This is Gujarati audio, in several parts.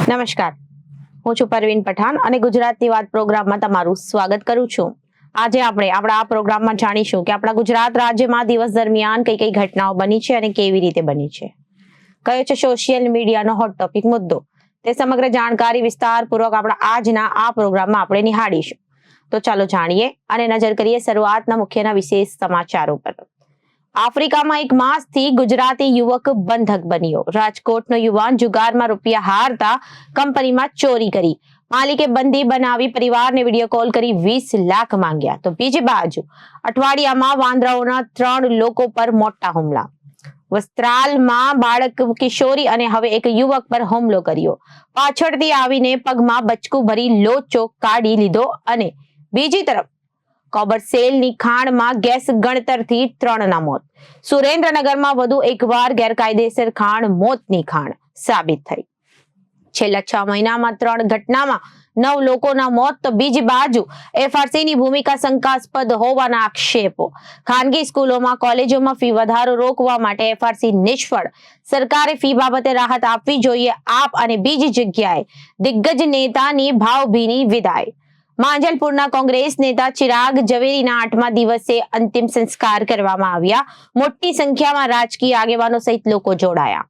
નમસ્કાર, હું છું પરવીન પઠાણ અને ગુજરાતની વાત પ્રોગ્રામમાં તમારું સ્વાગત કરું છું. આજે આપણે આપણા આ પ્રોગ્રામમાં જાણીશું કે આપણા ગુજરાત રાજ્યમાં દિવસ દરમિયાન કઈ કઈ ઘટનાઓ બની છે અને કેવી રીતે બની છે. કયો છે સોશિયલ મીડિયાનો હોટ ટોપિક મુદ્દો, તે સમગ્ર જાણકારી વિસ્તારપૂર્વક આપણા આજના આ પ્રોગ્રામમાં આપણે નિહાળીશું. તો ચાલો જાણીએ અને નજર કરીએ શરૂઆતના મુખ્યના વિશેષ સમાચારો પર. આફ્રિકામાં એક માસથી ગુજરાતી યુવક બંધક બન્યો. રાજકોટનો યુવાન જુગારમાં રૂપિયા હારતા કંપનીમાં ચોરી કરી. માલિકે બંદી બનાવી પરિવારને વિડીયો કોલ કરી 20 લાખ માંગ્યા. તો બીજી બાજુ અઠવાડિયામાં વાંદરાઓના 3 લોકો પર મોટા હુમલા. વસ્ત્રાલમાં બાળક કિશોરી અને હવે એક યુવક પર હુમલો કર્યો. પાછળથી આવીને પગમાં બચકું ભરી લોચો કાઢી લીધો અને બીજી તરફ કોબરસેલની ખાણમાં ગેસ ગણતરથી 3ના મોત. સુરેન્દ્રનગરમાં વધુ એકવાર ગેરકાયદેસર ખાણ મોતની ખાણ સાબિત થઈ. છેલ્લા 6 મહિનામાં 3 ઘટનામાં 9 લોકોના મોત. તો બીજી બાજુ એફઆરસીની ભૂમિકા શંકાસ્પદ હોવાના આક્ષેપો. ખાનગી સ્કૂલોમાં કોલેજોમાં ફી વધારો રોકવા માટે એફઆરસી નિષ્ફળ. સરકારે ફી બાબતે રાહત આપવી જોઈએ. આપ અને બીજી જગ્યાએ દિગ્ગજ નેતાની ભાવભીની વિદાય. માંજલપુરના કોંગ્રેસ નેતા ચિરાગ ઝવેરીના 8મા દિવસે અંતિમ સંસ્કાર કરવામાં આવ્યા. મોટી સંખ્યામાં રાજકીય આગેવાનો સહિત લોકો જોડાયા.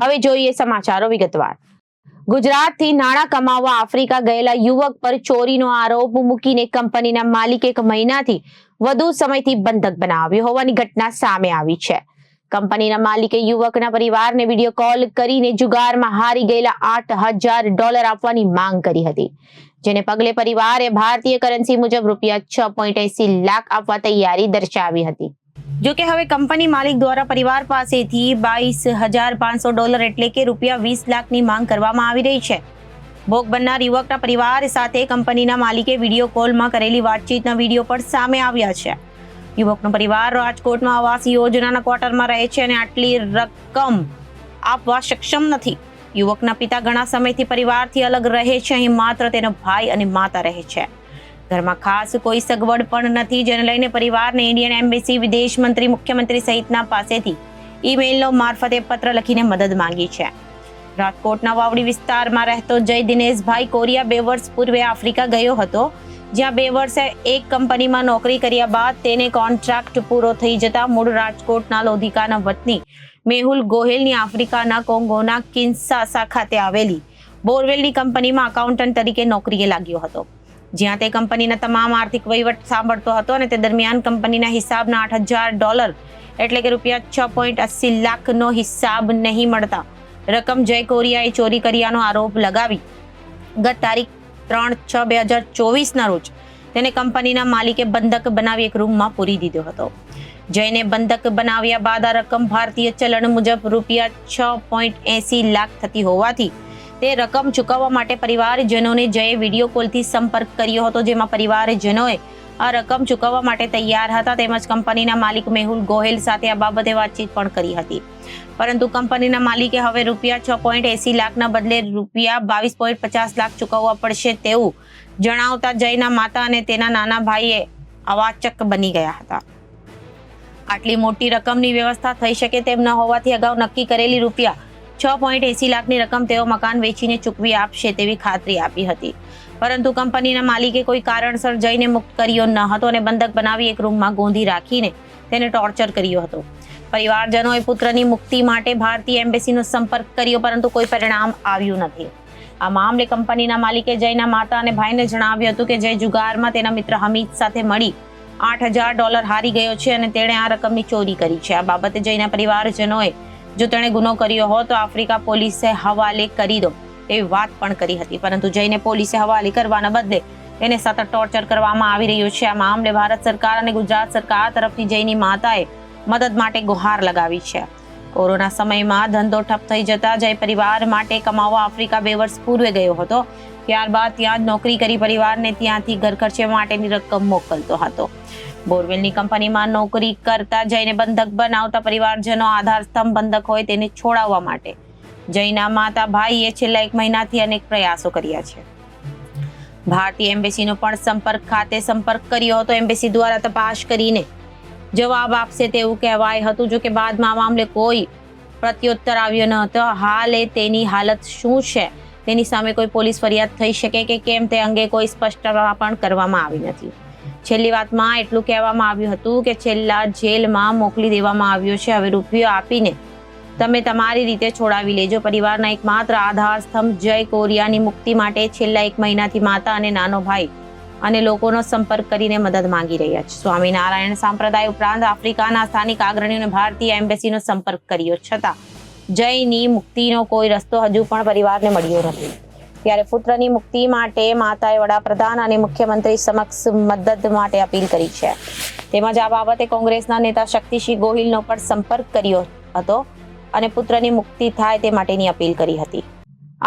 હવે જોઈએ સમાચારો વિગતવાર. ગુજરાતથી નાણાં કમાવવા આફ્રિકા ગયેલા યુવક પર ચોરીનો આરોપ મૂકીને કંપનીના માલિકે 1 મહિનાથી વધુ સમયથી બંધક બનાવ્યો હોવાની ઘટના સામે આવી છે. કંપનીના માલિકે યુવકના પરિવારને વિડીયો કોલ કરીને જુગારમાં હારી ગયેલા $8,000 આપવાની માંગ કરી હતી, જેને પગલે પરિવારે ભારતીય કરન્સી મુજબ રૂપિયા 6.80 લાખ આપવા તૈયારી દર્શાવી હતી. જો કે હવે કંપની માલિક દ્વારા પરિવાર પાસેથી $22,500 એટલે કે રૂપિયા 20 લાખની માંગ કરવામાં આવી રહી છે. ભોગ બનનાર યુવકના પરિવાર સાથે કંપનીના માલિકે વિડીયો કોલમાં કરેલી વાતચીતના વિડીયો પણ સામે આવ્યા છે. યુવકનો પરિવાર રાજકોટમાં આવાસ યોજનાના ક્વાર્ટરમાં રહે છે અને આટલી રકમ આપવા સક્ષમ નથી. યુવકના પિતા ઘણા સમયથી પરિવારથી અલગ રહે છે. અહીં માત્ર તેનો ભાઈ અને માતા રહે છે. ઘરમાં ખાસ કોઈ સગવડ પણ નથી, જેને લઈને પરિવારને ઇન્ડિયન એમ્બેસી, વિદેશ મંત્રી, મુખ્યમંત્રી સહિતના પાસેથી ઈમેલનો મારફતે પત્ર લખીને મદદ માંગી છે. રાજકોટના વાવડી વિસ્તારમાં રહેતો જય દિનેશભાઈ કોરિયા 2 વર્ષ પૂર્વે આફ્રિકા ગયો હતો, જ્યાં 2 વર્ષે એક કંપનીમાં નોકરી કર્યા બાદ તેને કોન્ટ્રાક્ટ પૂરો થઈ જતા મૂળ રાજકોટના લોધિકાના વતની મેહુલ ગોહેલની આફ્રિકાના કોંગોના કિન્સાસા ખાતે આવેલી બોરવેલની કંપનીમાં એકાઉન્ટન્ટ તરીકે નોકરીએ લાગ્યો હતો, જ્યાં તે કંપનીના તમામ આર્થિક વહીવટ સાંભળતો હતો અને તે દરમિયાન કંપનીના હિસાબના $8,000 એટલે કે રૂપિયા 6.80 લાખનો હિસાબ નહીં મળતા રકમ જય કોરિયાએ ચોરી કર્યાનો આરોપ લગાવી ગત તારીખ 3/6/2024ના રોજ તેને કંપનીના માલિકે બંધક બનાવી એક રૂમમાં પૂરી દીધો હતો. જયને બંધક બનાવ્યા બાદ આ રકમ ભારતીય ચલણ મુજબ રૂપિયા 6.80 લાખ થતી હોવાથી તે રકમ ચૂકવવા માટે પરિવારજનોને જયે વિડીયો કોલથી સંપર્ક કર્યો હતો, જેમાં પરિવારજનોએ આ રકમ ચૂકવવા માટે તૈયાર હતા. તેમજ કંપનીના માલિક મેહુલ ગોહેલ સાથે આ બાબતે વાતચીત પણ કરી હતી, પરંતુ કંપનીના માલિકે હવે રૂપિયા 6.80 લાખના બદલે રૂપિયા 22.50 લાખ ચૂકવવા પડશે તેવું જણાવતા જયના માતા અને તેના નાના ભાઈએ અવાચક બની ગયા હતા. આટલી મોટી રકમની વ્યવસ્થા થઈ શકે તેમ ન હોવાથી અગાઉ નક્કી કરેલી રૂપિયા 6.80 લાખની રકમ તેઓ મકાન વેચીને ચૂકવી આપશે તેવી ખાતરી આપી હતી, પરંતુ કંપનીના માલિકે કોઈ કારણસર જઈને મુક્ત કર્યો ન હતો અને બંધક બનાવી એક રૂમમાં ગોંધી રાખીને તેને ટોર્ચર કર્યો હતો. પરિવારજનોએ પુત્રની મુક્તિ માટે ભારતીય એમ્બેસીનો સંપર્ક કર્યો, પરંતુ કોઈ પરિણામ આવ્યું નથી. આ મામલે કંપનીના માલિકે જયના માતા અને ભાઈને જણાવ્યું હતું કે જય જુગારમાં તેના મિત્ર હમીદ સાથે મળી $8,000 હારી ગયો છે અને તેણે આ રકમની ચોરી કરી છે. આ બાબતે જયના પરિવારજનોએ જો તેણે ગુનો કર્યો હોત તો આફ્રિકા પોલીસે હવાલે કરી દો તેવી વાત પણ કરી હતી, પરંતુ જયને પોલીસે હવાલે કરવાના બદલે તેને સતત ટોર્ચર કરવામાં આવી રહ્યો છે. આ મામલે ભારત સરકાર અને ગુજરાત સરકાર તરફથી જયની માતાએ મદદ માટે ગુહાર લગાવી છે. કોરોના સમયમાં ધંધો ઠપ થઈ જતા જય પરિવાર માટે કમાવા આફ્રિકા 2 વર્ષ પૂર્વે ગયો હતો. ત્યારબાદ ત્યાં જ નોકરી કરી પરિવારને ત્યાંથી ઘર ખર્ચે માટેની રકમ મોકલતો હતો. બોરવેલની કંપનીમાં નોકરી કરતા જયને બંધક બનાવતા પરિવારજનો આધાર સ્તંભ બંધક હોય તેને છોડાવવા માટે જયના માતા ભાઈએ છેલ્લા 1 મહિનાથી અનેક પ્રયાસો કર્યા છે. ભારતીય એમ્બેસીનો પણ સંપર્ક કર્યો હતો. એમ્બેસી દ્વારા તપાસ કરીને જવાબ આપશે તેવું કહેવાય હતું. જો કે બાદમાં આ મામલે કોઈ પ્રત્યુત્તર આવ્યો ન હતો. હાલ તેની હાલત શું છે તેની સામે કોઈ પોલીસ ફરિયાદ થઈ શકે કે કેમ તે અંગે કોઈ સ્પષ્ટતા પણ કરવામાં આવી નથી. છેલ્લી વાતમાં એટલું કહેવામાં આવ્યું હતું કે છેલ્લા જેલમાં મોકલી દેવામાં આવ્યો છે. હવે રૂપિયો આપીને તમે તમારી રીતે છોડાવી લેજો. પરિવારના એકમાત્ર આધાર સ્તંભ જય કોરિયાની મુક્તિ માટે છેલ્લા 1 મહિનાથી માતા અને નાનો ભાઈ અને લોકોનો સંપર્ક કરીને મદદ માંગી રહ્યા છે. સ્વામિનારાયણ સંપ્રદાય ઉપરાંત આફ્રિકાના સ્થાનિક અગ્રણીઓને ભારતીય એમ્બેસીનો સંપર્ક કર્યો છતાં જયની મુક્તિનો કોઈ રસ્તો હજુ પણ પરિવારને મળ્યો નથી. ત્યારે પુત્રની મુક્તિ માટે માતાએ વડાપ્રધાન અને મુખ્યમંત્રી સમક્ષ મદદ માટે અપીલ કરી છે. તેમજ આ બાબતે કોંગ્રેસના નેતા શક્તિસિંહ ગોહિલનો પણ સંપર્ક કર્યો હતો અને પુત્રની મુક્તિ થાય તે માટેની અપીલ કરી હતી.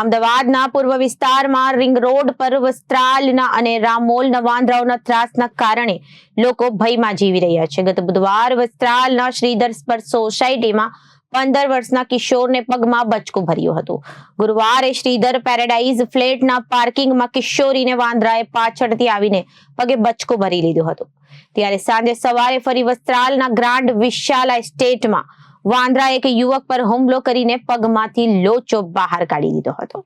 અમદાવાદના પૂર્વ વિસ્તારમાં રિંગ રોડ પર વસ્ત્રાલના અને રામોલના વાંદરાઓના ત્રાસના કારણે લોકો ભયમાં જીવી રહ્યા છે. ગત બુધવાર વસ્ત્રાલના શ્રીધર સ્પર સોસાયટીમાં 15 વર્ષના કિશોરને પગમાં બચકું ભર્યું હતું. ગુરુવારે શ્રીધર પેરેડાઇઝ ફ્લેટના પાર્કિંગમાં કિશોરીને વાંદરાએ પાછળથી આવીને પગે બચકું ભરી લીધું હતું. ત્યારે સાંજે સવારે ફરી વસ્ત્રાલના ગ્રાન્ડ વિશાલા એસ્ટેટમાં વાંદરાએ એક યુવક પર હુમલો કરીને પગમાંથી લોચો બહાર કાઢી દીધો હતો.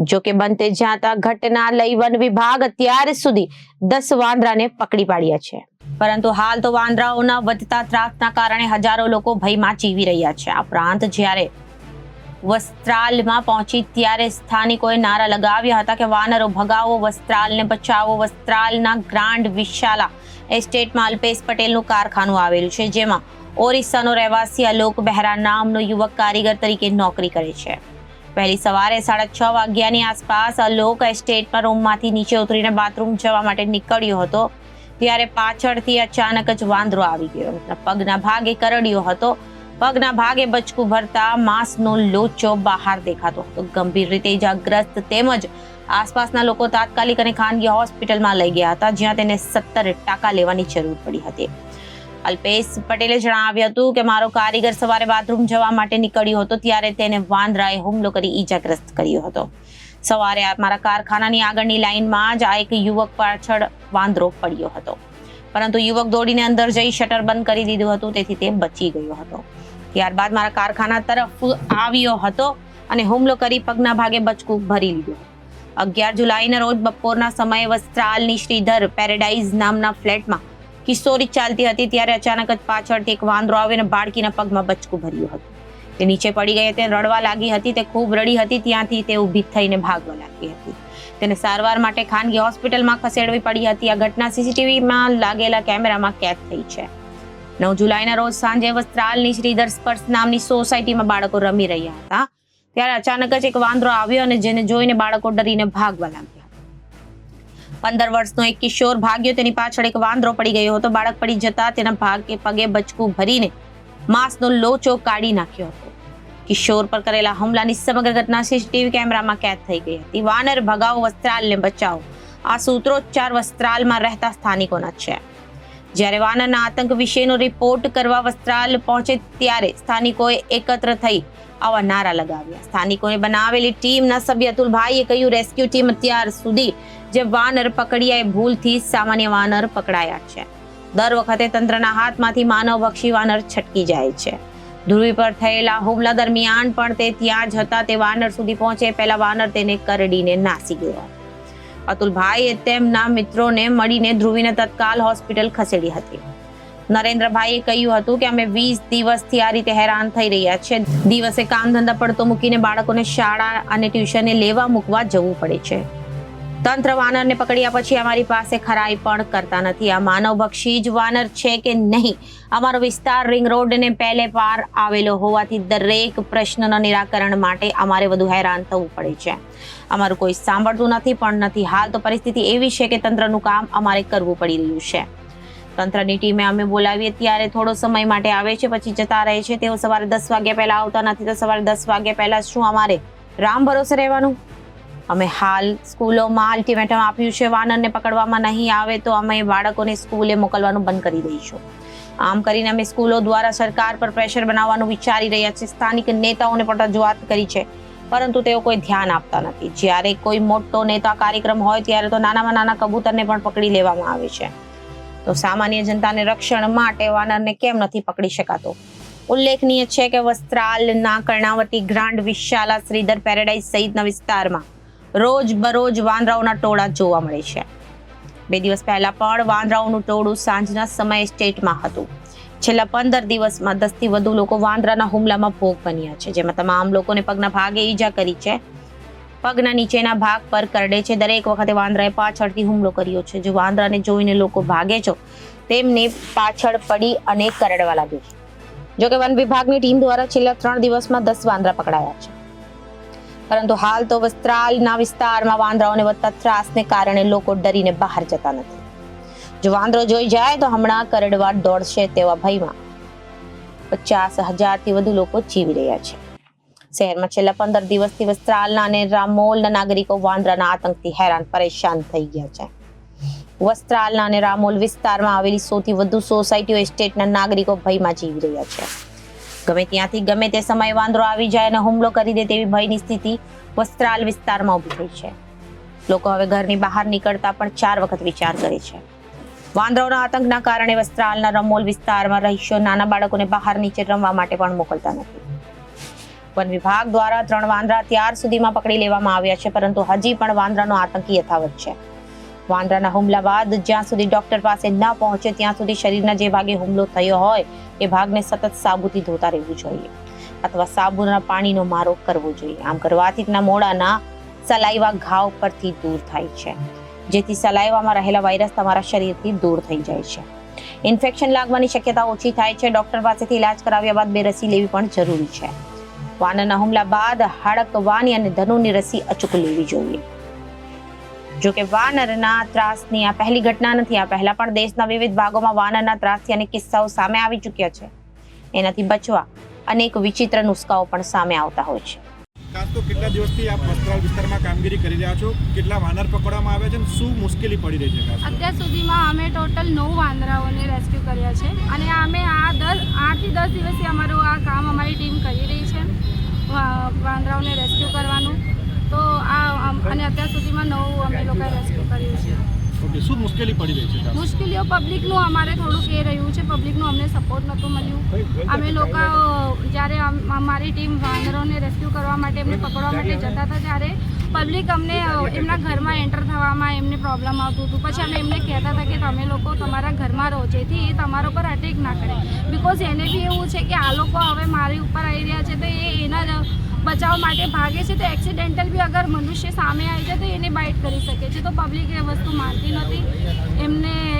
જોકે બનતે જાતા ઘટના લઈ વન વિભાગ અત્યાર સુધી 10 વાંદરાને પકડી પાડ્યા છે. પરંતુ હાલ તો વાંદરાઓના વધતા ત્રાસના કારણે હજારો લોકો ભયમાં જીવી રહ્યા છે. આ ઉપરાંત જ્યારે વસ્ત્રાલમાં પહોંચી ત્યારે સ્થાનિકોએ નારા લગાવ્યા હતા કે વાનરો ભગાવો, વસ્ત્રાલને બચાવો. વસ્ત્રાલના ગ્રાન્ડ વિશાલા એસ્ટેટમાં અલ્પેશ પટેલનું કારખાનું આવેલું છે, જેમાં ઓરિસ્સાનો રહેવાસી અલોક બહેરા નામનો યુવક કારીગર તરીકે નોકરી કરે છે. વહેલી સવારે 6:30 વાગ્યાની આસપાસ અલોક એસ્ટેટમાં રૂમમાંથી નીચે ઉતરીને બાથરૂમ જવા માટે નીકળ્યો હતો. ત્યારે પાછળથી અચાનક જ વાંદરો આવી ગયો. પગના ભાગે કરડ્યો હતો. પગના ભાગે બચકું ભરતા માંસનો લોચો બહાર દેખાતો હતો. ગંભીર રીતે ઇજાગ્રસ્ત તેમજ આસપાસના લોકો તાત્કાલિક અને ખાનગી હોસ્પિટલમાં લઈ ગયા હતા, જ્યાં તેને 17 ટાંકા લેવાની જરૂર પડી હતી. અલ્પેશ પટેલે જણાવ્યું હતું કે મારો કારીગર સવારે બાથરૂમ જવા માટે નીકળ્યો હતો ત્યારે તેને વાંદરાએ હુમલો કરી ઈજાગ્રસ્ત કર્યો હતો. સવારે મારા કારખાનાની આગળની લાઈનમાં જ આ એક યુવક પાછળ વાંદરો પડ્યો હતો, પરંતુ યુવક દોડીને અંદર જઈ શટર બંધ કરી દીધું હતું, તેથી તે બચી ગયો હતો. ત્યારબાદ મારા કારખાના તરફ આવ્યો હતો અને હુમલો કરી પગના ભાગે બચકું ભરી લીધું. 11 જુલાઈના રોજ બપોરના સમયે વસ્ત્રાલની શ્રીધર પેરેડાઇઝ નામના ફ્લેટમાં કિશોરી ચાલતી હતી ત્યારે અચાનક જ પાછળથી એક વાંદરો આવીને બાળકીના પગમાં બચકું ભર્યું હતું. તે નીચે પડી ગઈ હતી, રડવા લાગી હતી. તે ખૂબ રડી હતી. ત્યાંથી તે ઊભી થઈને ભાગવા લાગી હતી. તેને સારવાર માટે ખાનગી હોસ્પિટલમાં ખસેડવી પડી હતી. આ ઘટના સીસીટીવીમાં લાગેલા કેમેરામાં કેદ થઈ છે. 9 જુલાઈના રોજ સાંજે વસ્ત્રાલની શ્રીધર સ્પર્શ નામની સોસાયટીમાં બાળકો રમી રહ્યા હતા ત્યારે અચાનક જ એક વાંદરો આવ્યો અને જેને જોઈને બાળકો ડરીને ભાગવા લાગ્યા. 15 વર્ષનો એક કિશોર ભાગ્યો. તેની પાછળ એક વાંદરો પડી ગયો હતો. બાળક પડી જતા તેના પગે બચકું ભરીને માંસનો લોચો કાઢી નાખ્યો હતો. કિશોર પર કરેલા હુમલાની સમગ્ર ઘટના સીસીટીવી કેમેરામાં કેદ થઈ ગઈ હતી. વાનર ભગાવો, વસ્ત્રાલને બચાવો, આ સૂત્રોચ્ચાર વસ્ત્રાલમાં રહેતા સ્થાનિકોના છે. જ્યારે વાનરના આતંક વિશેનો રિપોર્ટ કરવા વસ્ત્રાલ પહોંચે ત્યારે સ્થાનિકોએ એકત્ર થઈ આવા નારા લગાવ્યા. સ્થાનિકોએ બનાવેલી ટીમના સભ્ય અતુલભાઈએ કહ્યું, રેસ્ક્યુ ટીમ અત્યાર સુધી જે વાનર પકડ્યા એ ભૂલથી સામાન્ય વાનર પકડાયા છે. દર વખતે તંત્રના હાથમાંથી માનવભક્ષી વાનર છટકી જાય છે. ધ્રુવી પર થયેલા હુમલા દરમિયાન પણ તે ત્યાં જ હતા. તે વાનર સુધી પહોંચે પહેલા વાનર તેને કરડીને નાસી ગયો. અતુલભાઈએ તેમના મિત્રોને મળીને ધ્રુવીને તત્કાલ હોસ્પિટલ ખસેડી હતી. નરેન્દ્રભાઈએ કહ્યું હતું કે અમે 20 દિવસથી આ રીતે હેરાન થઈ રહ્યા છે. દિવસે કામ ધંધા પડતો મૂકીને બાળકોને શાળા અને ટ્યુશને લેવા મૂકવા જવું પડે છે. તંત્ર વાનરને પકડ્યા પછી અમારી પાસે ખરાઈ પણ કરતા નથી. આ માનવભક્ષી જ વાનર છે કે નહીં? અમારો વિસ્તાર રિંગ રોડને પહેલે પાર આવેલો હોવાથી દરેક પ્રશ્નના નિરાકરણ માટે અમારે વધુ હેરાન થવું પડે છે. અમારું કોઈ સાંભળતું નથી પણ નથી. હાલ તો પરિસ્થિતિ એવી છે કે તંત્રનું કામ અમારે કરવું પડી રહ્યું છે. તંત્રની ટીમે અમે બોલાવીએ ત્યારે થોડો સમય માટે આવે છે, પછી જતા રહે છે. તેઓ સવારે 10 વાગ્યા પહેલા આવતા નથી તો સવારે 10 વાગ્યા પહેલા શું અમારે રામ ભરોસે રહેવાનું? અમે હાલ સ્કૂલોમાં અલ્ટિમેટમ આપ્યું છે, વાનરને પકડવામાં નહીં આવે તો અમે બાળકોને સ્કૂલે મોકલવાનું બંધ કરી દઈશું. આમ કરીને અમે સ્કૂલો દ્વારા સરકાર પર પ્રેશર બનાવવાનું વિચારી રહ્યા છીએ. સ્થાનિક નેતાઓને પણ રજૂઆત કરી છે, પરંતુ તેઓ કોઈ ધ્યાન આપતા નથી. જ્યારે કોઈ મોટો નેતા કાર્યક્રમ હોય ત્યારે તો નાનામાં નાના કબૂતરને પણ પકડી લેવામાં આવે છે. તો સામાન્ય જનતાને રક્ષણ માટે વાનરને કેમ નથી પકડી શકાતો? ઉલ્લેખનીય છે કે વસ્ત્રાલના કર્ણાવતી, ગ્રાન્ડ, વિશાલા, શ્રીધર, પેરેડાઇઝ સહિતના વિસ્તારમાં રોજ બરોજ વાંદરાઓના ટોળા જોવા મળે છે. 2 દિવસ પહેલા પણ વાંદરાઓનું ટોળું સાંજના સમયે સ્ટેટમાં હતું. છેલ્લા 15 દિવસમાં 10 થી વધુ લોકો વાંદરાના હુમલામાં ભોગ બન્યા છે, જેમાં તમામ લોકોને પગના ભાગે ઈજા કરી છે. પગના નીચેના ભાગ પર કરડે છે. દરેક વખતે વાંદરાએ પાછળથી હુમલો કર્યો છે. જો વાંદરાને જોઈને લોકો ભાગે છે, તેમને પાછળ પડી અને કરડવા લાગે છે. જોકે વન વિભાગની ટીમ દ્વારા છેલ્લા 3 દિવસમાં 10 વાંદરા પકડાયા છે. પરંતુ હાલ તો વસ્ત્રાલના વિસ્તારમાં વાંદરાઓને વધતા ત્રાસને કારણે લોકો ડરીને બહાર જતા નથી. જો વાંદરો જોઈ જાય તો હમણાં કરડવા દોડશે તેવા ભયમાં 50,000 થી વધુ લોકો જીવી રહ્યા છે. શહેરમાં છેલ્લા 15 દિવસથી વસ્ત્રાલના અને રામોલના નાગરિકો વાંદરાના આતંકથી હેરાન પરેશાન થઈ ગયા છે. વસ્ત્રાલના અને રામોલ વિસ્તારમાં આવેલી 100 થી વધુ સોસાયટીઓ એસ્ટેટના નાગરિકો ભયમાં જીવી રહ્યા છે. ગમે ત્યાંથી ગમે તે સમયે વાંદરો આવી જાય અને હુમલો કરી દે તેવી ભયની સ્થિતિ વસ્ત્રાલ વિસ્તારમાં ઊભી થઈ છે. લોકો હવે ઘરની બહાર નીકળતા પણ 4 વખત વિચાર કરે છે. વાંદરાઓના આતંકના કારણે વસ્ત્રાલના રમોલ વિસ્તારમાં રહીશો નાના બાળકોને બહાર નીચે રમવા માટે પણ મોકલતા નથી. વન વિભાગ દ્વારા 3 વાંદરા અત્યાર સુધીમાં પકડી લેવામાં આવ્યા છે, પરંતુ હજી પણ વાંદરાનો આતંક યથાવત છે. વાંદરાના હુમલા બાદ જ્યાં સુધી ડોક્ટર પાસે ન પહોંચે ત્યાં સુધી શરીરના જે ભાગે હુમલો થયો હોય એ ભાગને સતત સાબુથી ધોતા રહેવું જોઈએ અથવા સાબુના પાણીનો મારો કરવો જોઈએ. આમ કરવાથી તેના મોઢાના સલાઈવા ઘાવ પરથી દૂર થાય છે, જેથી સલાઈવામાં રહેલા વાયરસ તમારા શરીરથી દૂર થઈ જાય છે. ઇન્ફેક્શન લાગવાની શક્યતા ઓછી થાય છે. ડોક્ટર પાસેથી ઇલાજ કરાવ્યા બાદ 2 રસી લેવી પણ જરૂરી છે. વાનરના હુમલા બાદ હડકવાની અને ધનુની રસી અચૂક લેવી જોઈએ. જોકે વાનરના ત્રાસની આ પહેલી ઘટના નથી. આ પહેલા પણ દેશના વિવિધ ભાગોમાં વાનરના ત્રાસથી અનેક કિસ્સાઓ સામે આવી ચૂક્યા છે. એનાથી બચવા અનેક વિચિત્ર નુસ્ખાઓ પણ સામે આવતા હોય છે. ખાસ તો કેટલા દિવસથી આપ વસ્ત્રાલ વિસ્તારમાં કામગીરી કરી રહ્યા છો? કેટલા વાનર પકડવામાં આવ્યા છે અને શું મુશ્કેલી પડી રહી છે? અત્યાર સુધીમાં અમે ટોટલ 9 વાંદરાઓને રેસ્ક્યુ કર્યા છે અને અમે 8 થી 10 દિવસથી અમારું આ કામ અમારી ટીમ કરી રહી છે, વાંદરાઓને રેસ્ક્યુ કરવાનું. તો અને અત્યાર સુધીમાં 9 અમે લોકોએ રેસ્ક્યુ કર્યું છે. ઓકે, શું મુશ્કેલી પડી રહી છે? મુશ્કેલીઓ પબ્લિકનું અમારે થોડુંક એ રહ્યું છે. પબ્લિકનું અમને સપોર્ટ નહોતું મળ્યું. અમે લોકો જ્યારે અમારી ટીમ વાંદરાઓને રેસ્ક્યુ કરવા માટે એમને પકડવા માટે જતા હતા ત્યારે પબ્લિક અમને એમના ઘરમાં એન્ટર થવામાં એમને પ્રોબ્લેમ આવતું હતું. પછી અમે એમને કહેતા હતા કે તમે લોકો તમારા ઘરમાં રહો, જેથી એ તમારા પર અટેક ના કરે. બિકોઝ એને બી એવું છે કે આ લોકો હવે મારી ઉપર આવી રહ્યા છે તો એ એના બચાવ માટે ભાગે છે, તો એક્સિડેન્ટલ બી અગર મનુષ્ય સામે આવી જાય તો એને બાઇટ કરી શકે છે. તો પબ્લિક એ વસ્તુ માનતી નથી,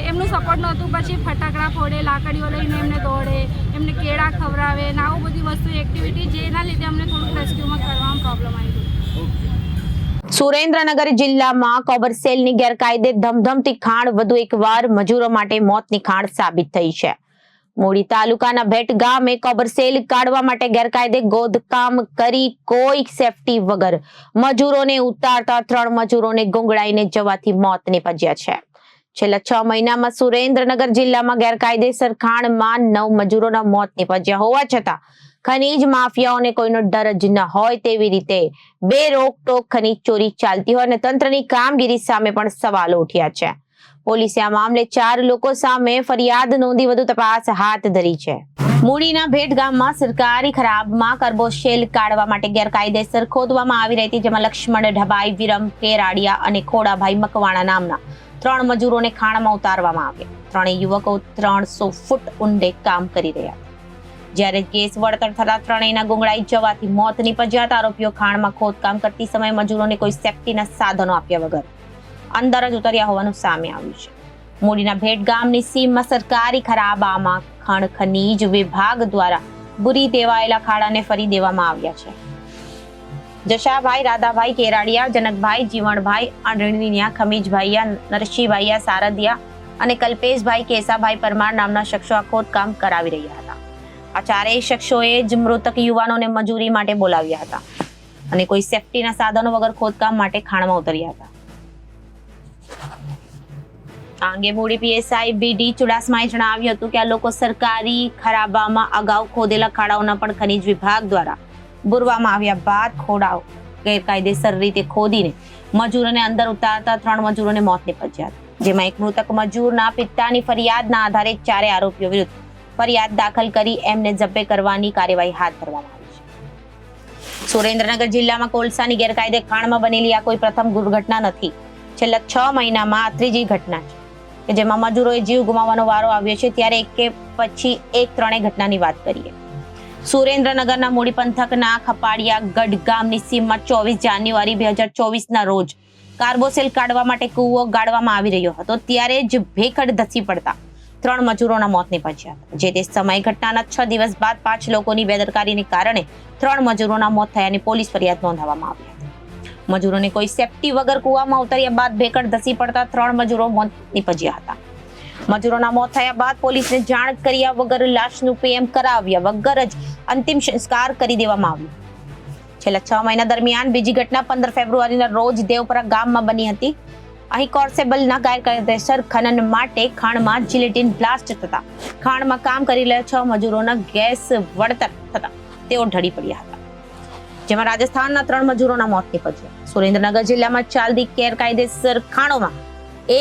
એમનું સપોર્ટ નહોતું. પછી ફટાકડા ફોડે, લાકડીઓ લઈને એમને દોડે, એમને કેળા ખવડાવે ને આવું બધી વસ્તુ એક્ટિવિટી, જેના લીધે અમને થોડુંક રેસ્ક્યુમાં કરવામાં પ્રોબ્લેમ આવી. સુરેન્દ્રનગર જિલ્લામાં કોબરસેલની ગેરકાયદે ધમધમતી ખાણ વધુ એકવાર મજૂરો માટે મોતની ખાણ સાબિત થઈ છે. મૂળી તાલુકાના ભેટ ગામે કોબરસેલ કાઢવા માટે ગેરકાયદે ખોદકામ કરી કોઈ સેફટી વગર મજૂરોને ઉતારતા 3 મજૂરોને ગુંગળાઈને જવાથી મોત નીપજ્યા છે. છેલ્લા 6 મહિનામાં સુરેન્દ્રનગર જિલ્લામાં ગેરકાયદેસર ખાણમાં 9 મજૂરોના મોત નીપજ્યા હોવા છતાં ખનીજ માફિયાઓને કોઈનો ડર જ ન હોય તેવી રીતે બેરોકટોક ખનીજ ચોરી ચાલતી હોય અને તંત્રની કામગીરી સામે પણ સવાલો ઉઠ્યા છે. પોલીસે આ મામલે 4 લોકો સામે ફરિયાદ નોંધી વધુ તપાસ હાથ ધરી છે. મૂળીના ભેટ ગામમાં સરકારી ખરાબમાં કોબરસેલ કાઢવા માટે ગેરકાયદેસર ખોદવામાં આવી રહી હતી, જેમાં લક્ષ્મણ ઢબાઈ, વિરમ કેરાડિયા અને ખોડાભાઈ મકવાણા નામના 3 મજૂરોને ખાણમાં ઉતારવામાં આવ્યા. 3 યુવકો 300 ફૂટ ઊંડે કામ કરી રહ્યા. જ્યારે કેસ વળતર થતા 3 ગુંગળાઈ જવાથી મોત નીપજ્યા હતા. આરોપીઓ ખાણમાં ખોદકામ કરતી સમયે મજૂરોને કોઈ સેફટીના સાધનો આપ્યા વગર અંદર જ ઉતર્યા હોવાનું સામે આવ્યું છે. મૂળીના ભેટ ગામની સીમમાં સરકારી ખરાબામાં ખનીજ વિભાગ દ્વારા બુરી દેવાયેલા ખાડાને ફરી દેવામાં આવ્યા છે. જશાભાઈ, રાધાભાઈ કેરાડિયા, જનકભાઈ, જીવણભાઈ, અરણિયા, ખમીજભાઈયા, નરસિંહભાઈયા સારદિયા અને કલ્પેશભાઈ કેસાભાઈ પરમાર નામના શખ્સો આ ખોદકામ કરાવી રહ્યા હતા. આ 4 શખ્સોએ જ મૃતક યુવાનોને મજૂરી માટે બોલાવ્યા હતા અને કોઈ સેફટીના સાધનો વગર ખોદકામ માટે ખાણમાં ઉતર્યા હતા. આ અંગે મૂળી પીએસઆઈ બીડી ચુડાસમાએ જણાવ્યું હતું કે આ લોકો સરકારી ખરાબામાં અગાઉ ખોદેલા ખાડાઓના પણ ખનીજ વિભાગ દ્વારા બુરવામાં આવ્યા બાદ ગેરકાયદેસર રીતે ખોદીને મજૂરોને અંદર ઉતારતા 3 મજૂરોને મોત નિપજ્યા હતા, જેમાં એક મૃતક મજૂરના પિતાની ફરિયાદના આધારે 4 આરોપીઓ વિરુદ્ધ ફરિયાદ દાખલ કરી એમને જબ્બે કરવાની કાર્યવાહી હાથ ધરવામાં આવી છે. સુરેન્દ્રનગર જિલ્લામાં કોલસાની ગેરકાયદે ખાણમાં બનેલી આ કોઈ પ્રથમ દુર્ઘટના નથી. છેલ્લા 6 મહિનામાં આ ત્રીજી ઘટના છે કે જેમાં મજૂરોએ જીવ ગુમાવવાનો વારો આવ્યો છે. ત્યારે એક કે પછી એક 3 ઘટનાની વાત કરીએ. સુરેન્દ્રનગરના મૂડી પંથકના ખપાડિયા ગઢ ગામની સીમમાં 24 જાન્યુઆરી 2024ના રોજ કાર્બોસેલ કાઢવા માટે કૂવો ગાળવામાં આવી રહ્યો હતો. ત્યારે જ ભેખડ ધસી પડતા 3 મજૂરોના મોત નિપજ્યા હતા. જે તે સમયે ઘટનાના 6 દિવસ બાદ 5 લોકોની બેદરકારીને કારણે 3 મજૂરોના મોત થયાની પોલીસ ફરિયાદ નોંધવામાં આવી હતી. મજૂરોને કોઈ સેફટી વગર કૂવામાં ઉતર્યા બાદ ભેખડ ધસી પડતા 3 મજૂરો મોત નિપજ્યા હતા. મજૂરોના મોત થયા બાદ પોલીસને જાણ કર્યા વગર લાશનું પીએમ કરાવ્યા વગર જ અંતિમ સંસ્કાર કરી દેવામાં આવ્યું. છેલ્લા 6 મહિના દરમિયાન બીજી ઘટના 15 ફેબ્રુઆરીના રોજ દેવપરા ગામમાં બની હતી. અહીં કોર્સેબલના ગેરકાયદેસર ખનન માટે ખાણમાં જિલેટિન બ્લાસ્ટ થતા ખાણમાં કામ કરી રહેલા 6 મજૂરોના ગેસ વળતર થતા તેઓ ઢળી પડ્યા હતા, જેમાં રાજસ્થાનના 3 મજૂરોના મોત નિપજ્યા. સુરેન્દ્રનગર જિલ્લામાં ચાલતી ગેરકાયદેસર ખાણોમાં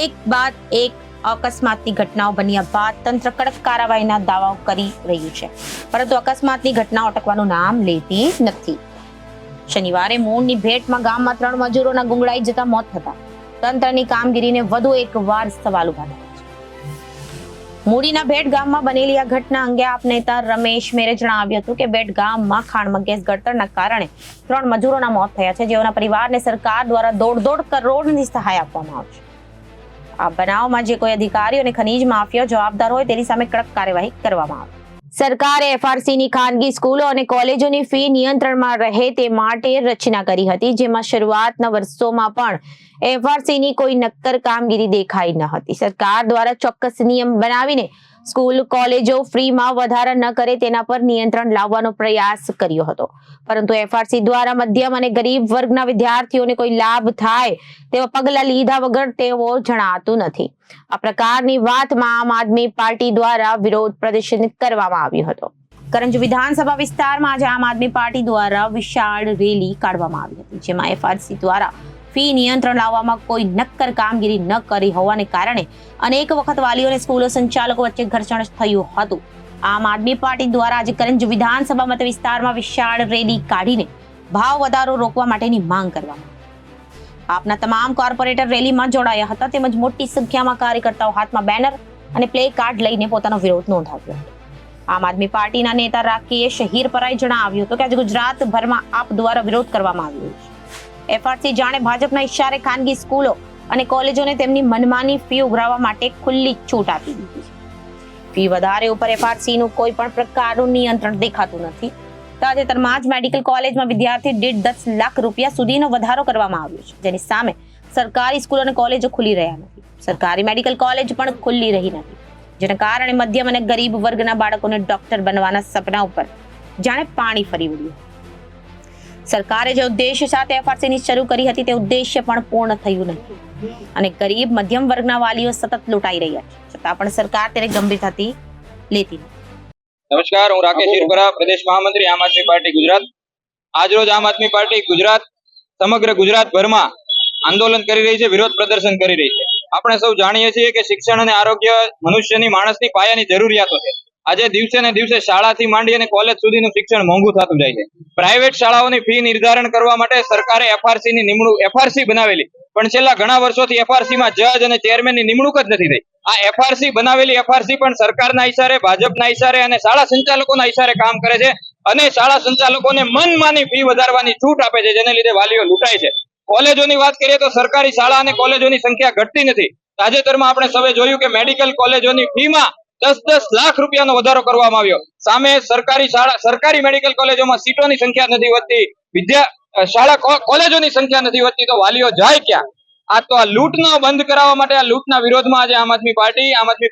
એક બાદ એક અકસ્માતની ઘટનાઓ બન્યા બાદ તંત્ર કડક કાર્યવાહીના દાવાઓ કરી રહ્યું છે, પરંતુ અકસ્માતની ઘટનાઓ અટકવાનું નામ લેતી નથી. શનિવારે મૂળની ભેટમાં ગામમાં 3 મજૂરોના ગુંગળાઈ જતા મોત થતા તંત્રની કામગીરીને વધુ એક વાર સવાલ ઉભા થયા છે. મૂડીના ભેટ ગામમાં બનેલી આ ઘટના અંગે આપ નેતા રમેશ મેરે જણાવ્યું હતું કે ભેટ ગામમાં ખાણમાં ગેસ ગળતરના કારણે 3 મજૂરોના મોત થયા છે, જેઓના પરિવારને સરકાર દ્વારા 1.5 કરોડની સહાય આપવામાં આવશે. આ બનાવમાં જે કોઈ અધિકારીઓ અને ખનીજ માફિયા જવાબદાર હોય તેની સામે કડક કાર્યવાહી કરવામાં આવે. સરકારે એફઆરસીની ખાનગી સ્કૂલો અને કોલેજોની ફી નિયંત્રણમાં રહે તે માટે રચના કરી હતી, જેમાં શરૂઆતના વર્ષોમાં પણ એફઆરસીની કોઈ નક્કર કામગીરી દેખાઈ ન હતી. સરકાર દ્વારા ચોક્કસ નિયમ બનાવીને સ્કૂલ કોલેજો ફ્રીમાં વધારા ન કરે તેના પર નિયંત્રણ લાવવાનો પ્રયાસ કર્યો હતો, પરંતુ એફઆરસી દ્વારા મધ્યમ અને ગરીબ વર્ગના વિદ્યાર્થીઓને કોઈ લાભ થાય તેવા પગલાં લીધા વગર તેઓ જણાતું નથી. આ પ્રકારની વાતમાં આમ આદમી પાર્ટી દ્વારા વિરોધ પ્રદર્શન કરવામાં આવ્યું હતું. કરંજ વિધાનસભા વિસ્તારમાં આજે આમ આદમી પાર્ટી દ્વારા વિશાળ રેલી કાઢવામાં આવી હતી, જેમાં એફઆરસી દ્વારા ફી નિયંત્રણ લાવવામાં કોઈ નક્કર કામગીરી ન કરી હોવાને કારણે અનેક વખત વાલીઓ અને સ્કૂલો સંચાલકો વચ્ચે ઘર્ષણ થયું હતું. આમ આદમી પાર્ટી દ્વારા આજે કરંજ વિધાનસભા મત વિસ્તારમાં વિશાળ રેલી કાઢીને ભાવ વધારો રોકવા માટેની માંગ કરવામાં આવી. આપના તમામ કોર્પોરેટર રેલીમાં જોડાયા હતા, તેમજ મોટી સંખ્યામાં કાર્યકર્તાઓ હાથમાં બેનર અને પ્લે કાર્ડ લઈને પોતાનો વિરોધ નોંધાવ્યો હતો. આમ આદમી પાર્ટીના નેતા રાકેશ હીરપરાએ જણાવ્યું હતું કે આજે ગુજરાતભરમાં આપ દ્વારા વિરોધ કરવામાં આવ્યો છે. એફઆરસી જાણે ભાજપના ઇશારે ખાનગી સ્કૂલો અને કોલેજોને તેમની મનમાની ફી ઉઘરાવવા માટે ખુલ્લી છૂટ આપી દીધી છે. ફી વધારે ઉપર એફઆરસીનું કોઈ પણ પ્રકારનું નિયંત્રણ દેખાતું નથી. તાજેતરમાં જ મેડિકલ કોલેજમાં વિદ્યાર્થી દીઠ 10 લાખ રૂપિયા સુધીનો વધારો કરવામાં આવ્યો છે, જેની સામે સરકારી સ્કૂલો અને કોલેજો ખુલી રહ્યા નથી. સરકારી મેડિકલ કોલેજ પણ ખુલ્લી રહી નથી, જેના કારણે મધ્યમ અને ગરીબ વર્ગના બાળકોને ડોક્ટર બનવાના સપના ઉપર જાણે પાણી ફરી વળ્યું. સરકારે જે ઉદ્દેશ્ય સાથે એફઆરસીની શરૂ કરી હતી તે ઉદ્દેશ્ય પણ પૂર્ણ થયું નહીં અને ગરીબ મધ્યમ વર્ગના વાલીઓ સતત લૂંટાઈ રહ્યા છે, છતાં પણ સરકાર તેને ગંભીરતાથી લેતી નથી. નમસ્કાર, હું રાકેશ હીરપરા, પ્રદેશ મહામંત્રી આમ આદમી પાર્ટી ગુજરાત. આજરોજ આમ આદમી પાર્ટી ગુજરાત સમગ્ર ગુજરાતભરમાં આંદોલન કરી રહી છે, વિરોધ પ્રદર્શન કરી રહી છે. આપણે સૌ જાણીએ છીએ કે શિક્ષણ અને આરોગ્ય મનુષ્યની માણસની પાયાની જરૂરિયાતો છે. આજે દિવસે ને દિવસે શાળાથી માંડી અને કોલેજ સુધીનું શિક્ષણ મોંઘું થતું જાય છે. પ્રાઇવેટ શાળાઓની ફી નિર્ધારણ કરવા માટે સરકારે એફઆરસી બનાવેલી, પણ છેલ્લા ઘણા વર્ષોથી એફઆરસીમાં જજ અને ચેરમેનની નિમણૂક જ નથી થઈ. આ એફઆરસી બનાવેલી એફઆરસી પણ સરકારના ઇશારે, ભાજપના ઇશારે અને શાળા સંચાલકોના ઇશારે કામ કરે છે અને શાળા સંચાલકોને મનમાની ફી વધારવાની છૂટ આપે છે, જેને લીધે વાલીઓ લૂંટાય છે. કોલેજોની વાત કરીએ તો સરકારી શાળા અને કોલેજોની સંખ્યા ઘટતી નથી. તાજેતરમાં આપણે સૌએ જોયું કે મેડિકલ કોલેજોની ફીમાં 10 લાખ રૂપિયાનો વધારો કરવામાં આવ્યો. સામે સરકારી મેડિકલ કોલેજોમાં સીટોની સંખ્યા નથી વધતી, કોલેજોની સંખ્યા નથી વધતી, તો વાલીઓ જાય ક્યાં? આ લૂંટનો બંધ કરાવવા માટે, આ લૂંટના વિરોધમાં આજે આમ આદમી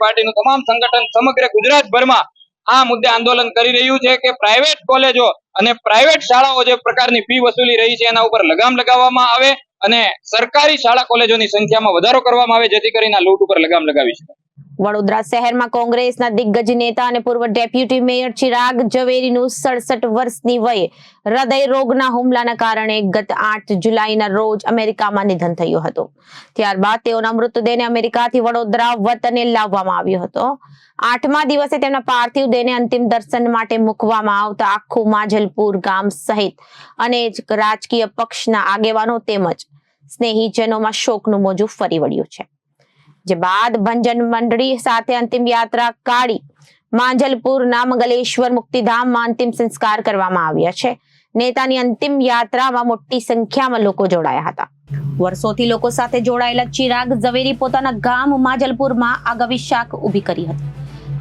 પાર્ટીનું તમામ સંગઠન સમગ્ર ગુજરાતભરમાં આ મુદ્દે આંદોલન કરી રહ્યું છે કે પ્રાઇવેટ કોલેજો અને પ્રાઇવેટ શાળાઓ જે પ્રકારની ફી વસૂલી રહી છે એના ઉપર લગામ લગાવવામાં આવે અને સરકારી શાળા કોલેજોની સંખ્યામાં વધારો કરવામાં આવે, જેથી કરીને આ લૂંટ ઉપર લગામ લગાવી શકાય. વડોદરા શહેરમાં કોંગ્રેસના દિગ્ગજ નેતા અને પૂર્વ ડેપ્યુટી મેયર ચિરાગ ઝવેરીનું 67 વર્ષની વયે હૃદય રોગના હુમલાના કારણે ગત 8 જુલાઈના રોજ અમેરિકામાં નિધન થયું હતું. ત્યારબાદ તેઓના મૃતદેહને અમેરિકાથી વડોદરા વતને લાવવામાં આવ્યો હતો. 8મા દિવસે તેમના પાર્થિવ દેહને અંતિમ દર્શન માટે મૂકવામાં આવતા આખું માજલપુર ગામ સહિત અનેક રાજકીય પક્ષના આગેવાનો તેમજ સ્નેહીજનોમાં શોકનું મોજું ફરી વળ્યું છે. જે બાદ ભંજન મંડળી સાથે અંતિમ યાત્રા કાઢી માંજલપુરના મંગલેશ્વર મુક્તિધામમાં અંતિમ સંસ્કાર કરવામાં આવ્યા છે. નેતાની અંતિમ યાત્રામાં મોટી સંખ્યામાં લોકો જોડાયા હતા. વર્ષોથી લોકો સાથે જોડાયેલા ચિરાગ ઝવેરી પોતાના ગામ માંજલપુરમાં આગવી શાખ ઊભી કરી હતી.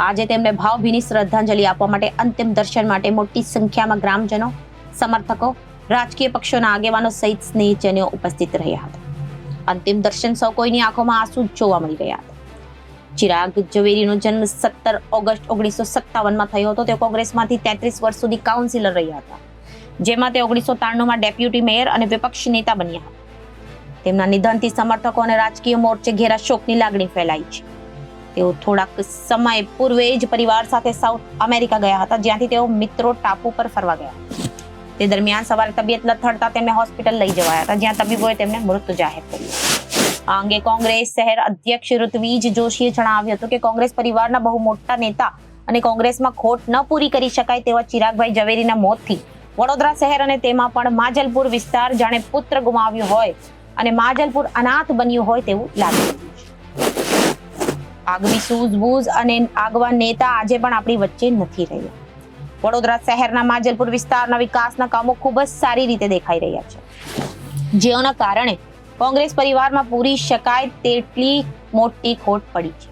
આજે તેમને ભાવભીની શ્રદ્ધાંજલિ આપવા માટે અંતિમ દર્શન માટે મોટી સંખ્યામાં ગ્રામજનો, સમર્થકો, રાજકીય પક્ષોના આગેવાનો સહિત સ્નેહીજનો ઉપસ્થિત રહ્યા હતા. અંતિમ દર્શન સૌ કોઈની આંખોમાં આંસુ જોવા મળી રહ્યા હતા. ચિરાગ ઝવેરીનો જન્મ 17 ઓગસ્ટ 1957માં થયો હતો. તેઓ કોંગ્રેસમાંથી 33 વર્ષ સુધી કાઉન્સિલર રહ્યા હતા, જેમાં તે 1993માં ડેપ્યુટી મેયર અને વિપક્ષ નેતા બન્યા હતા. તેમના નિધનથી સમર્થકો અને રાજકીય મોરચે ઘેરા શોકની લાગણી ફેલાઈ છે. તેઓ થોડાક સમય પૂર્વે જ પરિવાર સાથે સાઉથ અમેરિકા ગયા હતા, જ્યાંથી તેઓ મિત્રો ટાપુ પર ફરવા ગયા. તે દરમિયાન સવારે તબિયત લથડતા તેમને હોસ્પિટલ લઈ જવાયા હતા, જ્યાં તબીબોએ તેમને મૃત જાહેર કર્યું. આ અંગે કોંગ્રેસ શહેર અધ્યક્ષ ઋત્વિજ જોશીએ જણાવ્યું હતું કે કોંગ્રેસ પરિવારના બહુ મોટા નેતા અને કોંગ્રેસમાં ખોટ ન પૂરી કરી શકાય તેવા ચિરાગભાઈ ઝવેરીના મોતથી વડોદરા શહેર અને તેમાં પણ માંજલપુર વિસ્તાર જાણે પુત્ર ગુમાવ્યો હોય અને માંજલપુર અનાથ બન્યું હોય તેવું લાગી રહ્યું છે. આગવી સૂઝબૂઝ અને આગવા નેતા આજે પણ આપણી વચ્ચે નથી રહ્યા. વડોદરા શહેરના માંજલપુર વિસ્તારના વિકાસના કામો ખૂબ જ સારી રીતે દેખાઈ રહ્યા છે, જેઓના કારણે કોંગ્રેસ પરિવારમાં પૂરી શકાય તેટલી મોટી ખોટ પડી છે.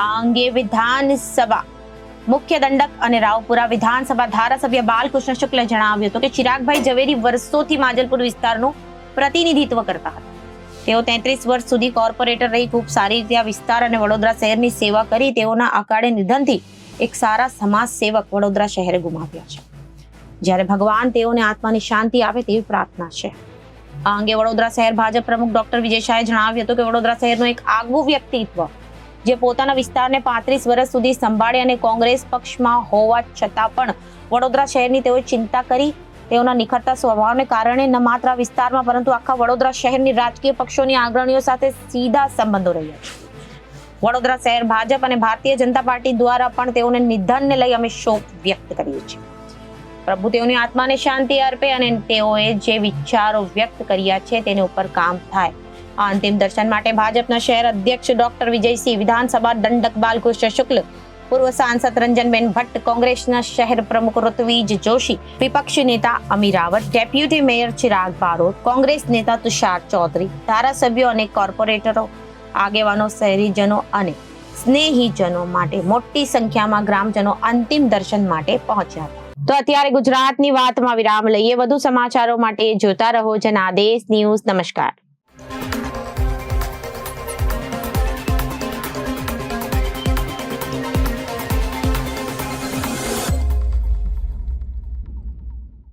આ અંગે વિધાનસભા મુખ્ય દંડક અને રાવપુરા વિધાનસભા ધારાસભ્ય બાલકૃષ્ણ શુક્લે જણાવ્યું હતું કે ચિરાગભાઈ ઝવેરી વર્ષોથી માંજલપુર વિસ્તારનું પ્રતિનિધિત્વ કરતા હતા. તેઓ 33 વર્ષ સુધી કોર્પોરેટર રહી ખૂબ સારી રીતે આ વિસ્તાર અને વડોદરા શહેરની સેવા કરી. તેઓના અકાળે નિધનથી એક સારા સમાજ સેવક વડોદરા શહેરે ગુમાવ્યા છે, જ્યારે ભગવાન તેઓને આત્માની શાંતિ આપે તેવી પ્રાર્થના છે. આ અંગે વડોદરા શહેર ભાજપ પ્રમુખ ડોક્ટર વિજય શાહે જણાવ્યું હતું કે વડોદરા શહેરનું એક આગવું વ્યક્તિત્વ જે પોતાના વિસ્તારને 35 વર્ષ સુધી સંભાળે અને કોંગ્રેસ પક્ષમાં હોવા છતાં પણ વડોદરા શહેરની તેઓએ ચિંતા કરી. તેઓના નિખરતા સ્વભાવને કારણે ન માત્ર આ વિસ્તારમાં પરંતુ આખા વડોદરા શહેરની રાજકીય પક્ષોની અગ્રણીઓ સાથે સીધા સંબંધો રહ્યા છે. વડોદરા શહેર ભાજપ અને ભારતીય જનતા પાર્ટી દ્વારા પણ તેઓને નિધનને લઈ અમે શોક વ્યક્ત કરીએ છીએ. પ્રભુ તેઓની આત્માને શાંતિ અર્પે અને તેઓએ જે વિચારો વ્યક્ત કર્યા છે તેના ઉપર કામ થાય. આ અંતિમ દર્શન માટે ભાજપના શહેર અધ્યક્ષ ડોક્ટર વિજયસિંહ, વિધાનસભા દંડક બાલકૃષ્ણ શુક્લ, પૂર્વ સાંસદ રંજનબેન ભટ્ટ, કોંગ્રેસના શહેર પ્રમુખ ઋત્વિજ જોશી, વિપક્ષ નેતા અમીર રાવત, ડેપ્યુટી મેયર ચિરાગ બારોટ, કોંગ્રેસ નેતા તુષાર ચૌધરી, ધારાસભ્યો અને કોર્પોરેટરો, આગેવાનો, શહેરીજનો અને સ્નેહીજનો માટે મોટી સંખ્યામાં ગ્રામજનો અંતિમ દર્શન માટે પહોંચ્યા હતા. તો અત્યારે ગુજરાતની વાતમાં વિરામ લઈએ. વધુ સમાચારો માટે જોતા રહો જનાદેશ ન્યૂઝ. નમસ્કાર.